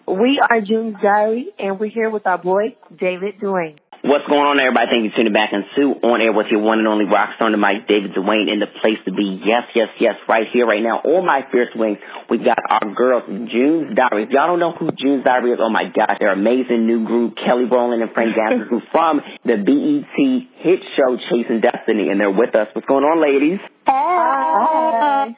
We are June's Diary, and we're here with our boy, David Duane. What's going on, everybody? Thank you for tuning back into On Air with your one and only rock star on the mic, David Duane, in the place to be. Yes, right here, right now. On my fierce wings, we've got our girls, June's Diary. If y'all don't know who June's Diary is, oh my gosh, they're an amazing new group, Kelly Rowland and Frank Gaston, who's from the BET hit show Chasing Destiny, and they're with us. What's going on, ladies? Hi.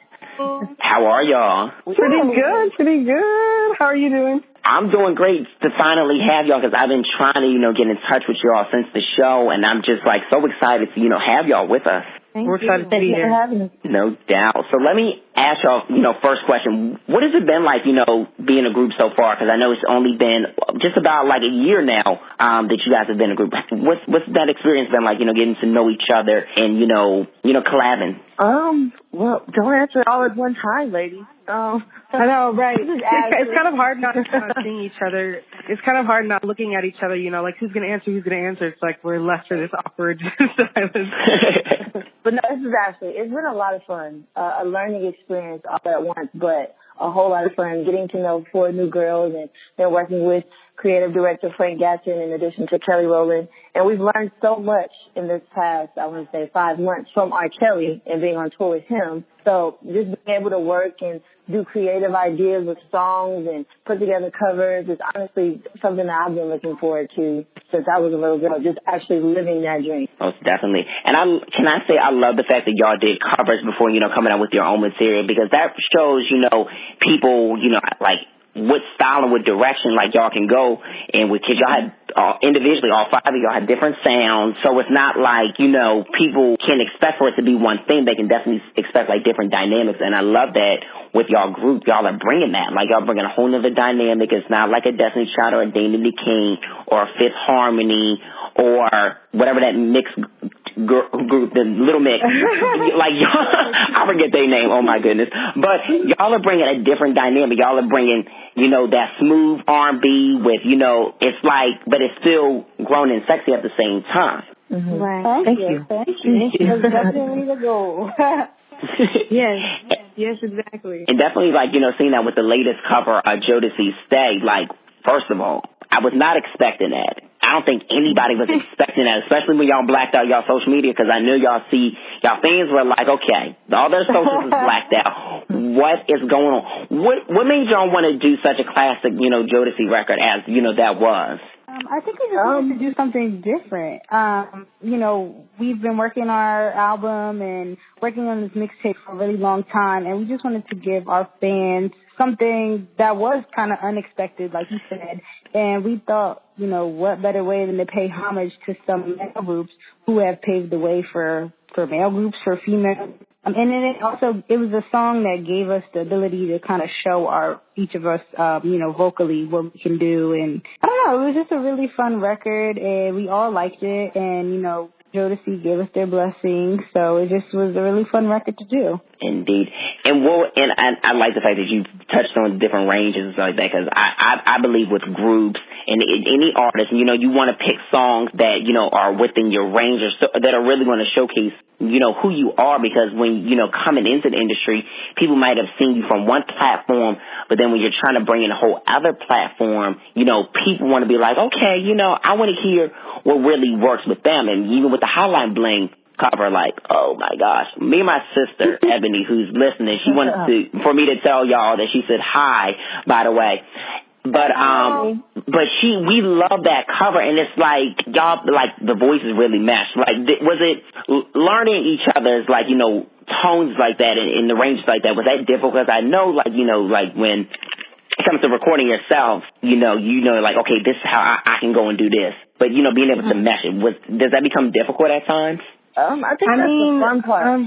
How are y'all? Pretty good. How are you doing? I'm doing great to finally have y'all because I've been trying to, get in touch with y'all since the show, and I'm just, so excited to, have y'all with us. We're excited to be here. No doubt. So let me ask y'all, first question. What has it been like, being a group so far? Because I know it's only been just about a year now that you guys have been a group. What's that experience been like, getting to know each other and, collabing? Well, don't answer all at one time, ladies. I know, right? It's kind of hard not seeing each other. It's kind of hard not looking at each other, who's going to answer? It's like we're left for this awkward silence. But no, it's been a lot of fun. A learning experience all at once, but a whole lot of fun getting to know 4 new girls and then working with creative director Frank Gaston in addition to Kelly Rowland. And we've learned so much in this past, 5 months from R. Kelly and being on tour with him. So just being able to work and do creative ideas with songs and put together covers is honestly something that I've been looking forward to since I was a little girl, just actually living that dream. Most definitely. And can I say I love the fact that y'all did covers before, coming out with your own material, because that shows, people, what style and what direction y'all can go, and with kids y'all had individually all 5 of y'all had different sounds, so it's not people can expect for it to be one thing. They can definitely expect different dynamics, and I love that with y'all group y'all are bringing that, y'all bringing a whole nother dynamic. It's not like a Destiny Child or a Damon the King or a Fifth Harmony or whatever that mixed group, the Little Mix, y'all, I forget their name, oh my goodness, but y'all are bringing a different dynamic. Y'all are bringing, that smooth R&B with, but it's still grown and sexy at the same time. Mm-hmm. Right. Thank you. That's definitely the goal. Yes, exactly. And definitely, seeing that with the latest cover, Jodeci's Stay, first of all, I was not expecting that. I don't think anybody was expecting that, especially when y'all blacked out y'all social media, because I knew y'all fans were okay, all their socials is blacked out. What is going on? What made y'all want to do such a classic, Jodeci record as, that was? I think we just wanted to do something different. We've been working our album and working on this mixtape for a really long time, and we just wanted to give our fans something that was kind of unexpected, like you said. And we thought, what better way than to pay homage to some male groups who have paved the way for male groups, for female. And then it was a song that gave us the ability to kind of show each of us, vocally what we can do. And I don't know, it was just a really fun record, and we all liked it. And, Jodeci gave us their blessing, so it just was a really fun record to do. Indeed. And I like the fact that you touched on different ranges and stuff like that, because I believe with groups and any artist, you want to pick songs that, are within your range or that are really going to showcase, who you are, because when, coming into the industry, people might have seen you from one platform, but then when you're trying to bring in a whole other platform, people want to be okay, I want to hear what really works with them. And even with the Hotline Bling cover, oh my gosh, me and my sister Ebony, who's listening, she wanted for me to tell y'all that she said hi, by the way. But we love that cover, and it's y'all, the voices really mesh. Was it learning each other's, tones like that and the ranges like that? Was that difficult? Because I know, when it comes to recording yourself, okay, this is how I can go and do this. But, being able to mesh it, does that become difficult at times? I think that's the fun part.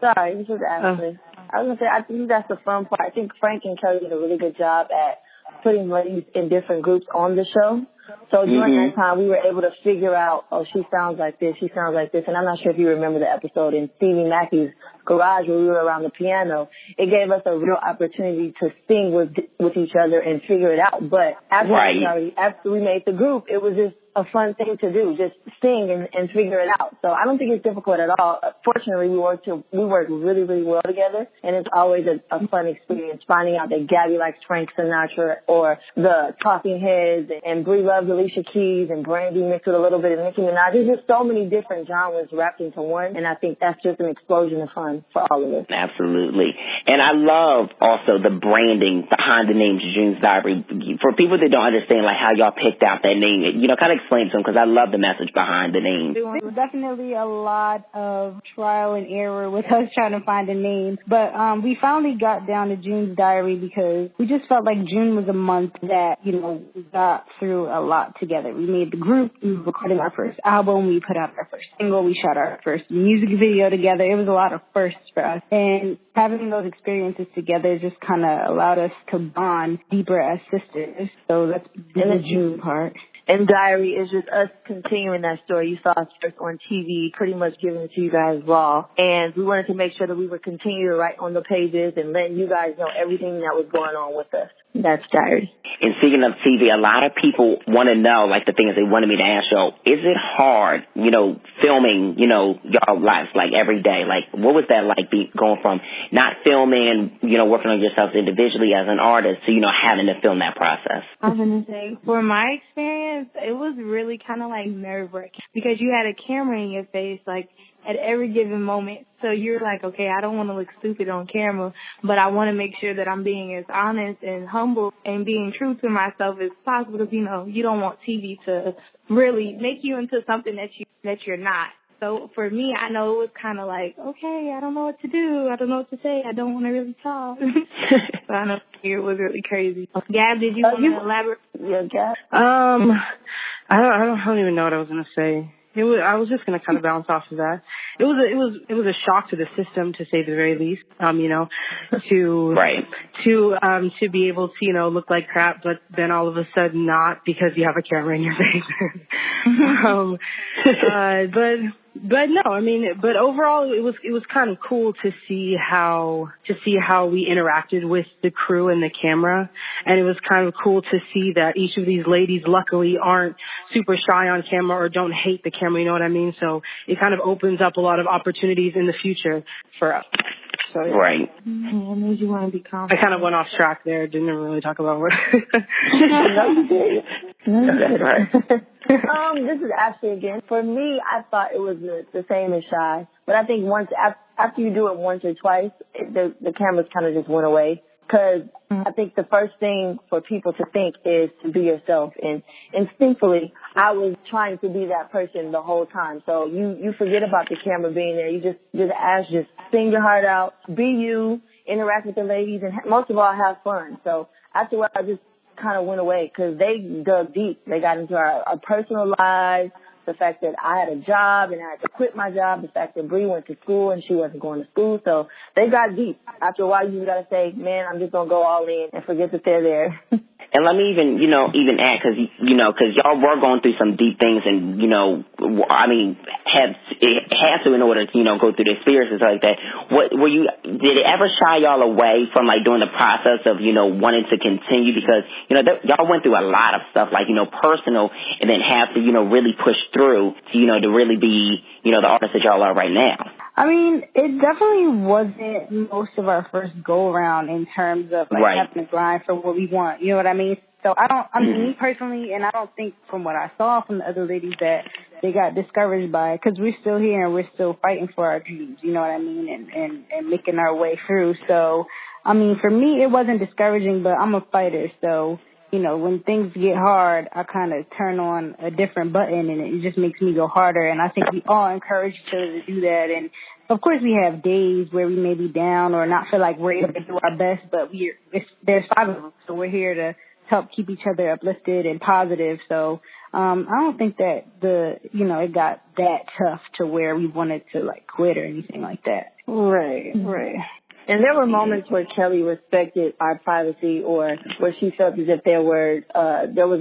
Sorry, this is Ashley. I was going to say, I think that's the fun part. I think Frank and Kelly did a really good job at putting ladies in different groups on the show. So during that time, we were able to figure out, she sounds like this, she sounds like this. And I'm not sure if you remember the episode in Stevie Mackey's garage where we were around the piano. It gave us a real opportunity to sing with each other and figure it out. But after we made the group, it was just a fun thing to do, just sing and figure it out. So I don't think it's difficult at all. Fortunately, we work really, really well together, and it's always a fun experience finding out that Gabby likes Frank Sinatra or the Talking Heads, and Brie loves Alicia Keys, and Brandy mixed with a little bit of Nicki Minaj. There's just so many different genres wrapped into one, and I think that's just an explosion of fun for all of us. Absolutely. And I love also the branding behind the name June's Diary. For people that don't understand, like, how y'all picked out that name, kind of explain to them, because I love the message behind the name. It was definitely a lot of trial and error with us trying to find a name, but we finally got down to June's Diary because we just felt like June was a month that, we got through a lot together. We made the group, we recorded our first album, we put out our first single, we shot our first music video together. It was a lot of firsts for us, and having those experiences together just kind of allowed us to bond deeper as sisters. So that's the June part. And Diary is just us continuing that story. You saw us first on TV, pretty much giving it to you guys raw. And we wanted to make sure that we would continue to write on the pages and letting you guys know everything that was going on with us. That's Diary. And speaking of TV, a lot of people want to know, like, the things they wanted me to ask y'all. Is it hard, filming, y'all lives, like, every day? Like, what was that like, going from not filming, working on yourselves individually as an artist to, having to film that process? I was going to say, for my experience, it was really kind of like nerve-wracking because you had a camera in your face, like, at every given moment. So you're like, okay, I don't want to look stupid on camera, but I want to make sure that I'm being as honest and humble and being true to myself as possible because, you don't want TV to really make you into something that you're not. So for me, I know it was kind of like, okay, I don't know what to do. I don't know what to say. I don't want to really talk. So I know it was really crazy. Gab, did you want to elaborate? Yeah, Gab. I don't even know what I was going to say. I was just going to kind of bounce off of that. It was a shock to the system, to say the very least. To be able to, look like crap, but then all of a sudden not because you have a camera in your face. But overall it was kind of cool to see how we interacted with the crew and the camera. And it was kind of cool to see that each of these ladies luckily aren't super shy on camera or don't hate the camera, you know what I mean? So it kind of opens up a lot of opportunities in the future for us. So, yeah. Right. What made you want to be confident? I kind of went off track there. Didn't really talk about what. No, you did. That's right. This is Ashley again. For me, I thought it was the same as Shy, but I think after you do it once or twice, the cameras kind of just went away. Because I think the first thing for people to think is to be yourself. And instinctively, I was trying to be that person the whole time. So you forget about the camera being there. You just sing your heart out, be you, interact with the ladies, and most of all, have fun. So after a while, I just kind of went away because they dug deep. They got into our personal lives. The fact that I had a job and I had to quit my job, the fact that Bree went to school and she wasn't going to school. So they got deep. After a while, you just got to say, man, I'm just going to go all in and forget that they're there. And let me even add, because y'all were going through some deep things, and had to in order to go through the experiences like that. Did it ever shy y'all away from, like, doing the process of wanting to continue, because y'all went through a lot of stuff, like, personal, and then have to really push through to to really be the artists that y'all are right now? I mean, it definitely wasn't most of our first go around in terms of having to grind for what we want. You know what I mean? So me personally, and I don't think from what I saw from the other ladies that they got discouraged by it, because we're still here and we're still fighting for our dreams. You know what I mean? And making our way through. So, I mean, for me, it wasn't discouraging, but I'm a fighter. So, when things get hard, I kind of turn on a different button, and it just makes me go harder. And I think we all encourage each other to do that. And, of course, we have days where we may be down or not feel like we're able to do our best, but there's 5 of us, so we're here to help keep each other uplifted and positive. So I don't think that it got that tough to where we wanted to, like, quit or anything like that. Right. And there were moments where Kelly respected our privacy, or where she felt as if there was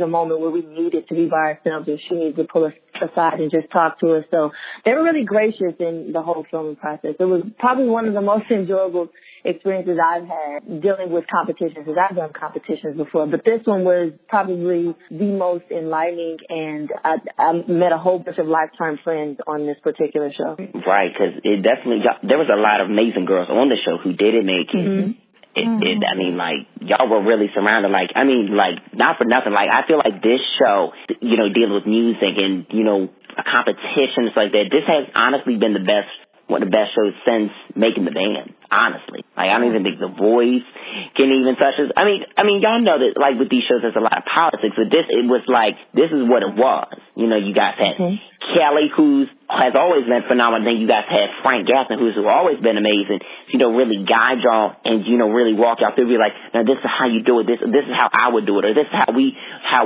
a moment where we needed to be by ourselves, and she needed to pull us aside and just talk to us. So they were really gracious in the whole filming process. It was probably one of the most enjoyable experiences I've had dealing with competitions, because I've done competitions before, but this one was probably the most enlightening, and I met a whole bunch of lifetime friends on this particular show. Right, because it definitely there was a lot of amazing girls on the show who didn't make it. Mm-hmm. I mean, like, y'all were really surrounded, like, I mean, like, not for nothing, like, I feel like this show, you know, dealing with music and, you know, competitions like that, this has honestly been one of the best shows since Making the Band, honestly. Like, I don't even think The Voice can even touch this. I mean, y'all know that, like, with these shows, there's a lot of politics, but this is what it was. You know, you guys had Kelly, who has always been phenomenal. Then you guys had Frank Gaston, who's always been amazing. You know, really guide y'all and, you know, really walk y'all through. Be like, now this is how you do it. This is how I would do it, or this is how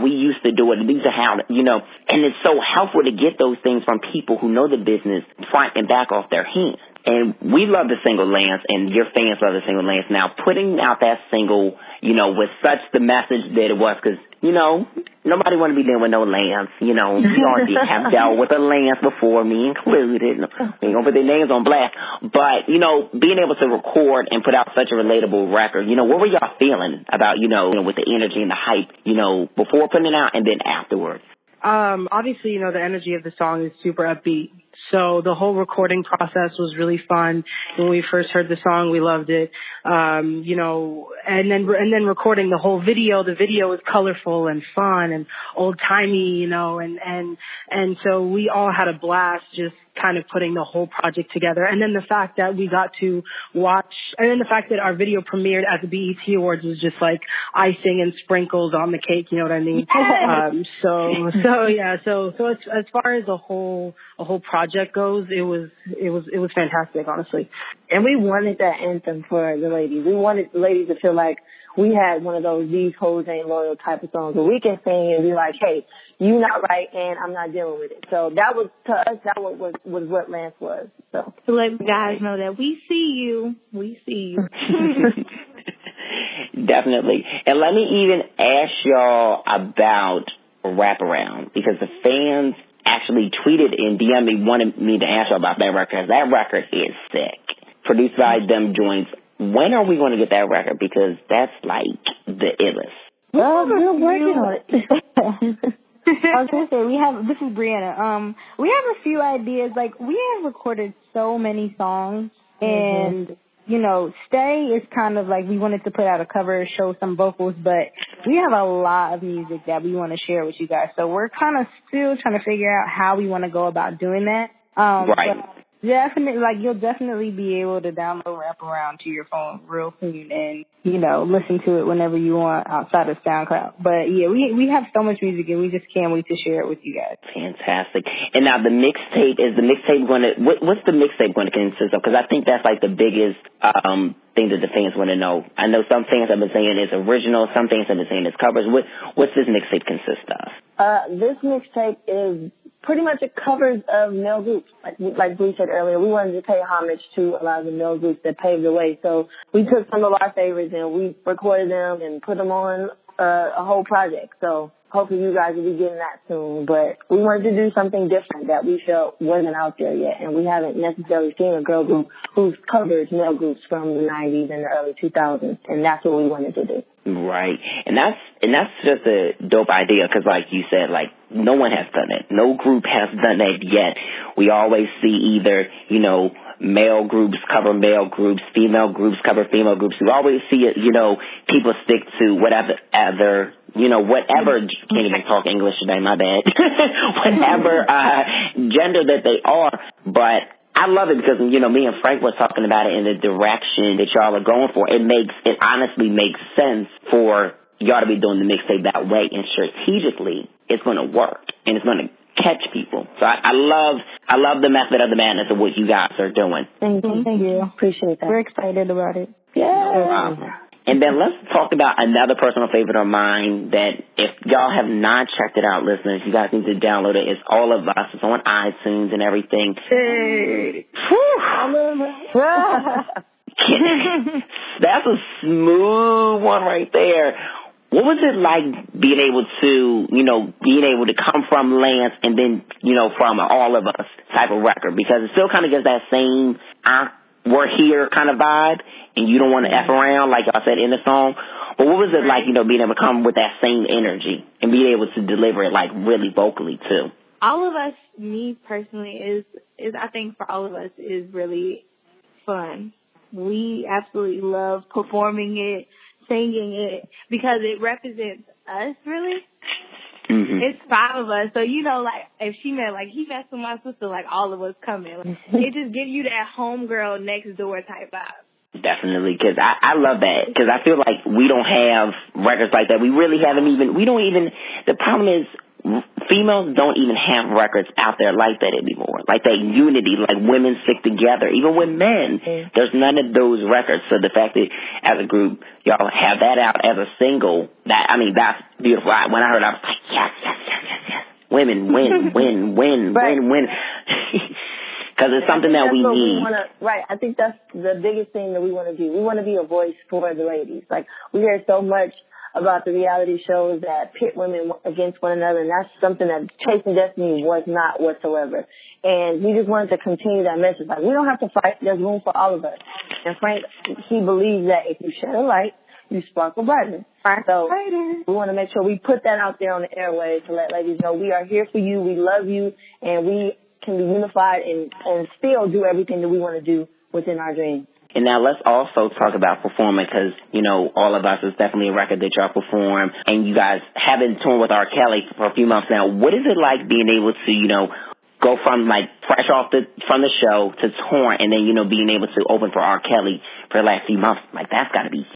we used to do it. And these are how, you know. And it's so helpful to get those things from people who know the business front and back off their hands. And we love the single, Lance, and your fans love the single, Lance. Now, putting out that single, you know, was such the message that it was, because, you know, nobody want to be dealing with no Lance. You know, we already have dealt with a Lance before, me included. We ain't going to put their names on blast. But, you know, being able to record and put out such a relatable record, you know, what were y'all feeling about, you know, with the energy and the hype, you know, before putting it out and then afterwards? Obviously, you know, the energy of the song is super upbeat. So the whole recording process was really fun. When we first heard the song, we loved it. You know, and then recording the whole video. The video was colorful and fun and old timey, you know, and so we all had a blast just kind of putting the whole project together. And then the fact that we got to watch, and then the fact that our video premiered at the BET Awards was just like icing and sprinkles on the cake, you know what I mean? So as far as a whole project goes, it was fantastic, honestly. And we wanted that anthem for the ladies. We wanted the ladies to feel like we had one of those "these hoes ain't loyal" type of songs where we can sing and be like, hey, you not right and I'm not dealing with it. So that was, to us, that was what Lance was. So to let guys know that we see you. Definitely. And let me even ask y'all about Wraparound, because the fans actually tweeted and DM'd me, wanted me to ask y'all about that record. That record is sick. Produced by them joints. When are we going to get that record? Because that's like the illest. Well, we're working on it. I was going to say, this is Brianna. We have a few ideas. Like, we have recorded so many songs, and, you know, Stay is kind of like we wanted to put out a cover, show some vocals, but we have a lot of music that we want to share with you guys. So we're kind of still trying to figure out how we want to go about doing that. Right. Definitely, like, you'll definitely be able to download Wraparound to your phone real soon and, you know, listen to it whenever you want outside of SoundCloud. But, yeah, we have so much music, and we just can't wait to share it with you guys. Fantastic. And now the mixtape, is the mixtape going to, what's the mixtape going to consist of? Because I think that's, like, the biggest thing that the fans want to know. I know some fans have been saying it's original, some fans have been saying it's covers. What's this mixtape consist of? This mixtape is pretty much it covers of male groups. Like Bree said earlier, we wanted to pay homage to a lot of the male groups that paved the way. So we took some of our favorites and we recorded them and put them on a whole project. So hopefully you guys will be getting that soon. But we wanted to do something different that we felt wasn't out there yet. And we haven't necessarily seen a girl group who's covered male groups from the 90s and the early 2000s. And that's what we wanted to do. Right. And that's just a dope idea, because like you said, like, no one has done it. No group has done that yet. We always see either, you know, male groups cover male groups, female groups cover female groups. We always see it, you know, people stick to whatever can't even talk English today, my bad. Whatever gender that they are. But I love it because, you know, me and Frank was talking about it in the direction that y'all are going for. It honestly makes sense for y'all to be doing the mixtape that way, and strategically it's going to work and it's going to catch people. So I love the method of the madness of what you guys are doing. Thank you. Appreciate that. We're excited about it. Yeah. No problem. And then let's talk about another personal favorite of mine that if y'all have not checked it out, listeners, you guys need to download it. It's All of Us. It's on iTunes and everything. Hey. That's a smooth one right there. What was it like being able to come from Lance and then, from an All of Us type of record? Because it still kind of gives that same, we're here kind of vibe, and you don't want to F around, like y'all said in the song. But what was it like, being able to come with that same energy and being able to deliver it, like, really vocally, too? All of Us, me personally, is I think for all of us is really fun. We absolutely love performing it, singing it, because it represents us, really. Mm-hmm. It's 5 of us. So, like, if he messed with my sister, like, all of us coming. Like, it just gives you that homegirl next door type vibe. Definitely, because I love that, because I feel like we don't have records like that. The problem is females don't even have records out there like that anymore. Like that unity, like women stick together. Even with men, there's none of those records. So the fact that as a group, y'all have that out as a single, that's beautiful. When I heard it, I was like, yes. Women win. Because it's something that we need. Right. I think that's the biggest thing that we want to do. We want to be a voice for the ladies. Like, we hear so much about the reality shows that pit women against one another, and that's something that Chasing Destiny was not whatsoever. And we just wanted to continue that message. Like, we don't have to fight. There's room for all of us. And Frank, he believes that if you shed a light, you sparkle brightness. So we want to make sure we put that out there on the airwaves to let ladies know we are here for you, we love you, and we can be unified and still do everything that we want to do within our dreams. And now let's also talk about performing, because, All of Us is definitely a record that y'all perform, and you guys have been touring with R. Kelly for a few months now. What is it like being able to, go from, like, fresh from the show to touring, and then, being able to open for R. Kelly for the last few months? Like, that's got to be